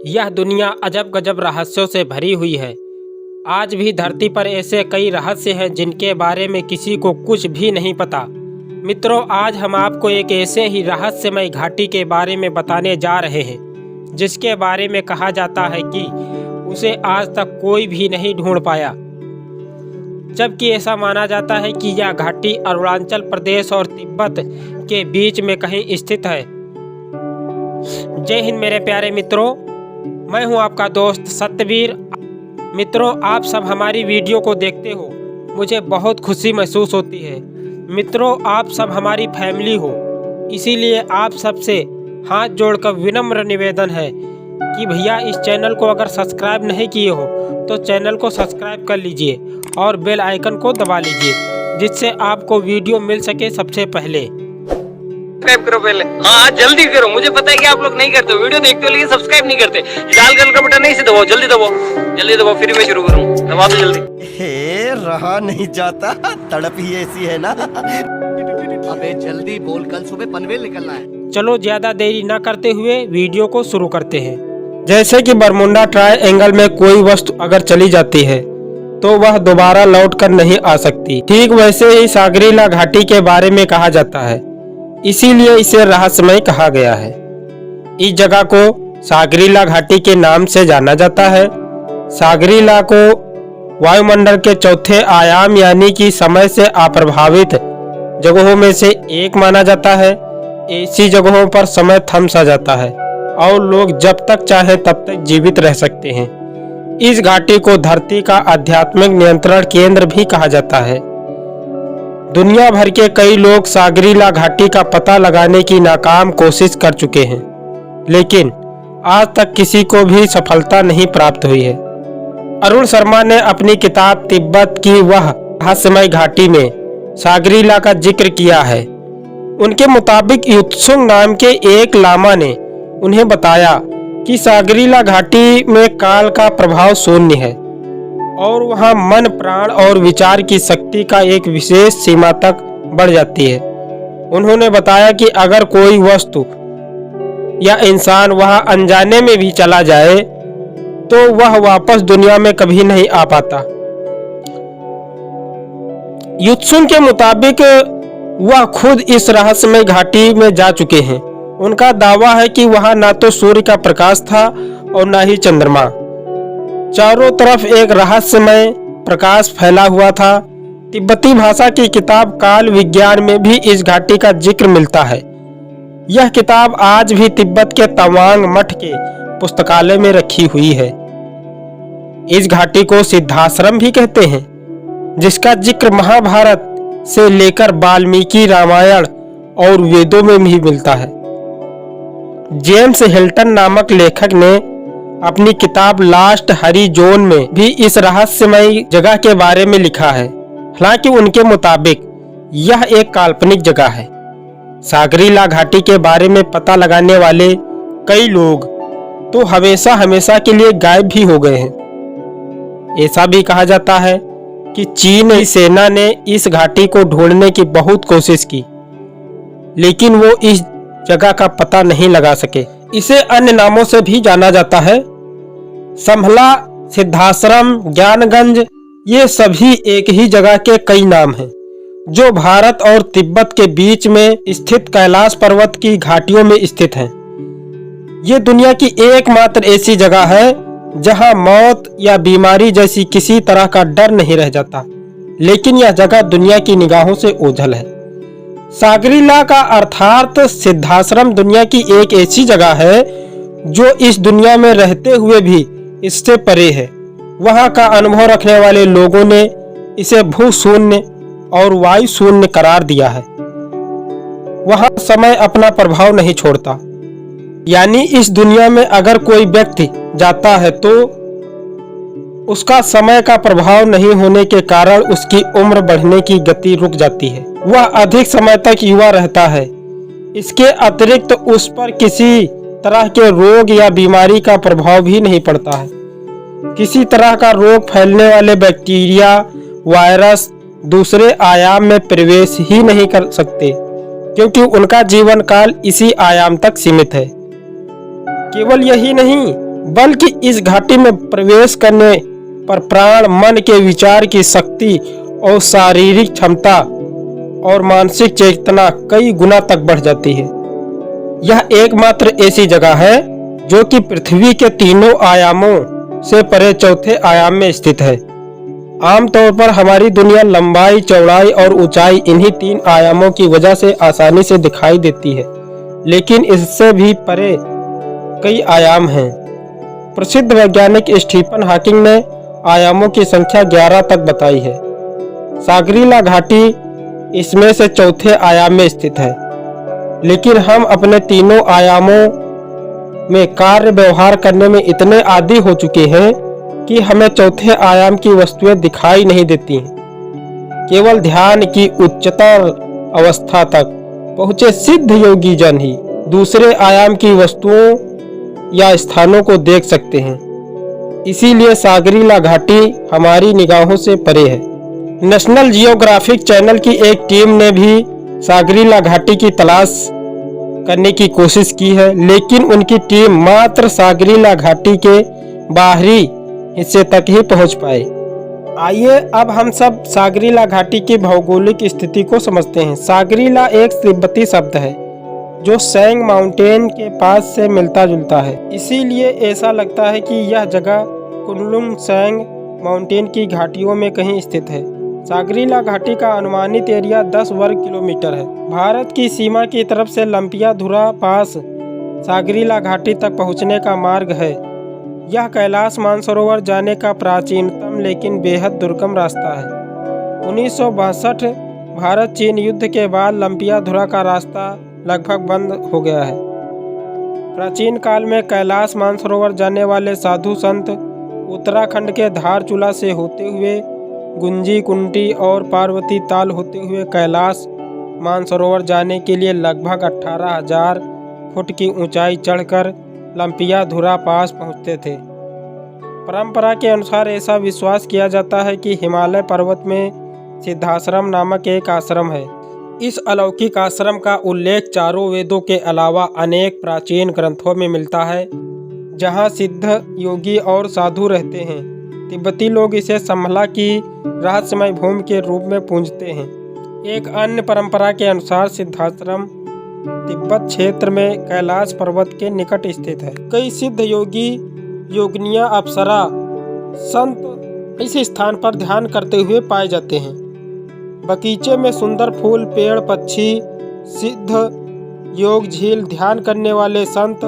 यह दुनिया अजब गजब रहस्यों से भरी हुई है। आज भी धरती पर ऐसे कई रहस्य हैं जिनके बारे में किसी को कुछ भी नहीं पता। मित्रों, आज हम आपको एक ऐसे ही रहस्यमय घाटी के बारे में बताने जा रहे हैं जिसके बारे में कहा जाता है कि उसे आज तक कोई भी नहीं ढूंढ पाया, जबकि ऐसा माना जाता है कि यह घाटी अरुणाचल प्रदेश और तिब्बत के बीच में कहीं स्थित है। जय हिंद मेरे प्यारे मित्रों, मैं हूं आपका दोस्त सत्यवीर। मित्रों, आप सब हमारी वीडियो को देखते हो, मुझे बहुत खुशी महसूस होती है। मित्रों, आप सब हमारी फैमिली हो, इसीलिए आप सबसे हाथ जोड़कर विनम्र निवेदन है कि भैया इस चैनल को अगर सब्सक्राइब नहीं किए हो तो चैनल को सब्सक्राइब कर लीजिए और बेल आइकन को दबा लीजिए, जिससे आपको वीडियो मिल सके सबसे पहले। सब्सक्राइब करो पहले। हाँ, जल्दी करो। मुझे पता है कि आप लोग नहीं करते, वीडियो देखते हो लेकिन सब्सक्राइब नहीं करते। लाल कलर का बटन नहीं से दबाओ, जल्दी दबाओ, जल्दी दबाओ, फिर मैं शुरू करूँ। दबा दो जल्दी। रहा नहीं जाता, तड़प ही ऐसी है ना। अबे जल्दी बोल, कल सुबह पनवेल निकलना है। चलो ज्यादा देरी न करते हुए वीडियो को शुरू करते हैं। जैसे कि बरमुंडा ट्रायंगल में कोई वस्तु अगर चली जाती है तो वह दोबारा लौट कर नहीं आ सकती, ठीक वैसे ही सागरीला घाटी के बारे में कहा जाता है, इसीलिए इसे रहस्यमय कहा गया है। इस जगह को सागरीला घाटी के नाम से जाना जाता है। सागरीला को वायुमंडल के चौथे आयाम यानी कि समय से अप्रभावित जगहों में से एक माना जाता है। ऐसी जगहों पर समय थम सा जाता है और लोग जब तक चाहे तब तक जीवित रह सकते हैं। इस घाटी को धरती का आध्यात्मिक नियंत्रण केंद्र भी कहा जाता है। दुनिया भर के कई लोग सागरीला घाटी का पता लगाने की नाकाम कोशिश कर चुके हैं, लेकिन आज तक किसी को भी सफलता नहीं प्राप्त हुई है। अरुण शर्मा ने अपनी किताब तिब्बत की वह रहस्यमय घाटी में सागरीला का जिक्र किया है। उनके मुताबिक युत्सुंग नाम के एक लामा ने उन्हें बताया कि सागरीला घाटी में काल का प्रभाव शून्य है और वहां मन, प्राण और विचार की शक्ति का एक विशेष सीमा तक बढ़ जाती है। उन्होंने बताया कि अगर कोई वस्तु या इंसान वहां अनजाने में भी चला जाए तो वह वापस दुनिया में कभी नहीं आ पाता। युत्सुंग के मुताबिक वह खुद इस रहस्यमय घाटी में जा चुके हैं। उनका दावा है कि वहां ना तो सूर्य का प्रकाश था और ना ही चंद्रमा। चारों तरफ एक रहस्यमय प्रकाश फैला हुआ था। तिब्बती भाषा की किताब काल विज्ञान में भी इस घाटी का जिक्र मिलता है। यह किताब आज भी तिब्बत के तवांग मठ के पुस्तकालय में रखी हुई है। इस घाटी को सिद्धाश्रम भी कहते हैं, जिसका जिक्र महाभारत से लेकर वाल्मीकि रामायण और वेदों में भी मिलता है। जेम्स हिल्टन नामक लेखक ने अपनी किताब लास्ट हरिजोन में भी इस रहस्यमय जगह के बारे में लिखा है। हालांकि उनके मुताबिक यह एक काल्पनिक जगह है। सागरीला घाटी के बारे में पता लगाने वाले कई लोग तो हमेशा हमेशा के लिए गायब भी हो गए हैं। ऐसा भी कहा जाता है कि चीन की सेना ने इस घाटी को ढूंढने की बहुत कोशिश की, लेकिन वो इस जगह का पता नहीं लगा सके। इसे अन्य नामों से भी जाना जाता है। संभला, सिद्धाश्रम, ज्ञानगंज, ये सभी एक ही जगह के कई नाम हैं, जो भारत और तिब्बत के बीच में स्थित कैलाश पर्वत की घाटियों में स्थित हैं। ये दुनिया की एकमात्र ऐसी जगह है जहां मौत या बीमारी जैसी किसी तरह का डर नहीं रह जाता, लेकिन यह जगह दुनिया की निगाहों से ओझल है। सागरीला का अर्थात सिद्धाश्रम दुनिया की एक ऐसी जगह है जो इस दुनिया में रहते हुए भी इससे परे है। वहां का अनुभव रखने वाले लोगों ने इसे भू शून्य और वायु शून्य करार दिया है। वहां समय अपना प्रभाव नहीं छोड़ता, यानी इस दुनिया में अगर कोई व्यक्ति जाता है तो उसका समय का प्रभाव नहीं होने के कारण उसकी उम्र बढ़ने की गति रुक जाती है। वह अधिक समय तक युवा रहता है। इसके अतिरिक्त उस पर किसी तरह के रोग या बीमारी का प्रभाव भी नहीं पड़ता है। किसी तरह का रोग फैलने वाले बैक्टीरिया, वायरस दूसरे आयाम में प्रवेश ही नहीं कर सकते, क्योंकि उनका जीवन काल इसी आयाम तक सीमित है। केवल यही नहीं, बल्कि इस घाटी में प्रवेश करने पर प्राण, मन के विचार की शक्ति और शारीरिक क्षमता और मानसिक चेतना कई गुना तक बढ़ जाती है। यह एकमात्र ऐसी जगह है जो कि पृथ्वी के तीनों आयामों से परे चौथे आयाम में स्थित है। आमतौर पर हमारी दुनिया लंबाई, चौड़ाई और ऊंचाई इन्हीं 3 आयामों की वजह से आसानी से दिखाई देती है, लेकिन इससे भी परे कई आयाम हैं। प्रसिद्ध वैज्ञानिक स्टीफन हॉकिंग ने आयामों की संख्या 11 तक बताई है। सांग्रीला घाटी इसमें से चौथे आयाम में स्थित है, लेकिन हम अपने तीनों आयामों में कार्य व्यवहार करने में इतने आदी हो चुके हैं कि हमें चौथे आयाम की वस्तुएं दिखाई नहीं देती हैं। केवल ध्यान की उच्चतर अवस्था तक पहुँचे सिद्ध योगी जन ही दूसरे आयाम की वस्तुओं या स्थानों को देख सकते हैं। इसीलिए सांग्रीला घाटी हमारी निगाहों से परे है। नेशनल जियोग्राफिक चैनल की एक टीम ने भी सांग्रीला घाटी की तलाश करने की कोशिश की है, लेकिन उनकी टीम मात्र सांग्रीला घाटी के बाहरी हिस्से तक ही पहुंच पाए। आइए अब हम सब सांग्रीला घाटी की भौगोलिक स्थिति को समझते हैं। सांग्रीला एक तिब्बती शब्द है जो सैंग माउंटेन के पास से मिलता जुलता है, इसीलिए ऐसा लगता है कि यह जगह कुनलुन सैंग माउंटेन की घाटियों में कहीं स्थित है। सांग्रीला घाटी का अनुमानित एरिया 10 वर्ग किलोमीटर है। भारत की सीमा की तरफ से लंपियाधुरा पास सांग्रीला घाटी तक पहुंचने का मार्ग है। यह कैलाश मानसरोवर जाने का प्राचीनतम लेकिन बेहद दुर्गम रास्ता है। 1962 भारत चीन युद्ध के बाद लंपियाधुरा का रास्ता लगभग बंद हो गया है। प्राचीन काल में कैलाश मानसरोवर जाने वाले साधु संत उत्तराखंड के धारचूला से होते हुए गुंजी कुंटी और पार्वती ताल होते हुए कैलाश मानसरोवर जाने के लिए लगभग 18,000 फुट की ऊंचाई चढ़कर लंपियाधुरा पास पहुंचते थे। परंपरा के अनुसार ऐसा विश्वास किया जाता है कि हिमालय पर्वत में सिद्धाश्रम नामक एक आश्रम है। इस अलौकिक आश्रम का उल्लेख चारों वेदों के अलावा अनेक प्राचीन ग्रंथों में मिलता है, जहां सिद्ध योगी और साधु रहते हैं। तिब्बती लोग इसे संभला की रहस्यमय भूमि के रूप में पूजते हैं। एक अन्य परंपरा के अनुसार सिद्धाश्रम तिब्बत क्षेत्र में कैलाश पर्वत के निकट स्थित है। कई सिद्ध योगी, योगिनियां, अप्सरा, संत इस स्थान पर ध्यान करते हुए पाए जाते हैं। बगीचे में सुंदर फूल, पेड़, पक्षी, सिद्ध योग, झील, ध्यान करने वाले संत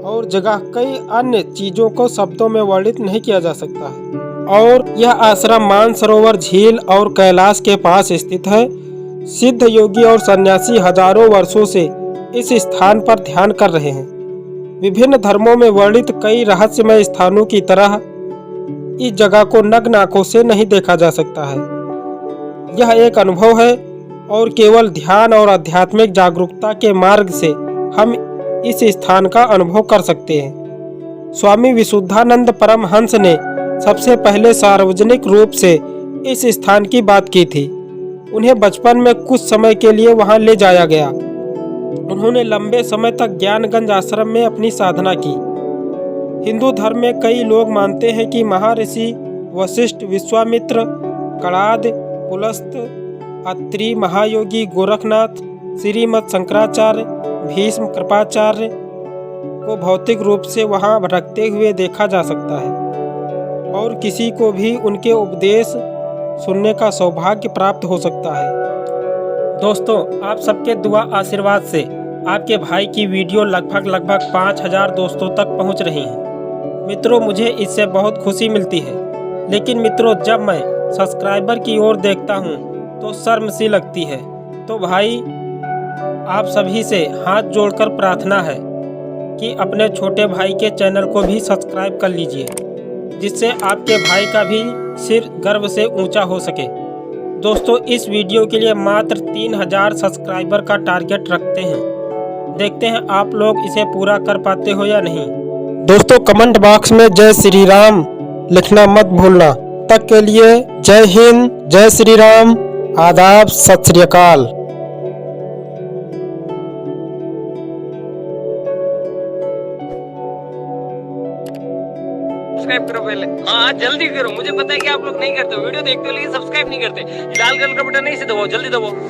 और जगह कई अन्य चीजों को शब्दों में वर्णित नहीं किया जा सकता है। और यह आश्रम मानसरोवर झील और कैलाश के पास स्थित है। सिद्ध योगी और सन्यासी हजारों वर्षों से इस स्थान पर ध्यान कर रहे हैं। विभिन्न धर्मों में वर्णित कई रहस्यमय स्थानों की तरह इस जगह को नग्न आंखों से नहीं देखा जा सकता है। यह एक अनुभव है और केवल ध्यान और आध्यात्मिक जागरूकता के मार्ग से हम इस स्थान का अनुभव कर सकते हैं। स्वामी विशुद्धानंद परमहंस ने सबसे पहले सार्वजनिक रूप से इस स्थान की बात की थी। उन्हें बचपन में कुछ समय के लिए वहां ले जाया गया। उन्होंने लंबे समय तक ज्ञानगंज आश्रम में अपनी साधना की। हिंदू धर्म में कई लोग मानते हैं कि महर्षि वशिष्ठ, विश्वामित्र, कणाद, पुलस्त, अत्रि, महायोगी गोरखनाथ, श्रीमद शंकराचार्य, भीष्म, कृपाचार्य को भौतिक रूप से वहां रखते हुए देखा जा सकता है और किसी को भी उनके उपदेश सुनने का सौभाग्य प्राप्त हो सकता है। दोस्तों, आप सबके दुआ आशीर्वाद से आपके भाई की वीडियो लगभग 5,000 दोस्तों तक पहुंच रही है। मित्रों, मुझे इससे बहुत खुशी मिलती है, लेकिन मित्रों जब मैं सब्सक्राइबर की ओर देखता हूं तो शर्म सी लगती है। तो भाई, आप सभी से हाथ जोड़कर प्रार्थना है कि अपने छोटे भाई के चैनल को भी सब्सक्राइब कर लीजिए, जिससे आपके भाई का भी सिर गर्व से ऊंचा हो सके। दोस्तों, इस वीडियो के लिए मात्र 3,000 सब्सक्राइबर का टारगेट रखते हैं। देखते हैं आप लोग इसे पूरा कर पाते हो या नहीं। दोस्तों, कमेंट बॉक्स में जय श्री राम लिखना मत भूलना। तक के लिए जय हिंद, जय श्री राम, आदाब, सत श्री अकाल। सब्सक्राइब करो पहले। हाँ जल्दी करो, मुझे पता है कि आप लोग नहीं करते, वीडियो देखते हो लेकिन सब्सक्राइब नहीं करते। लाल कलर का बटन नहीं से दबाओ, जल्दी दबाओ।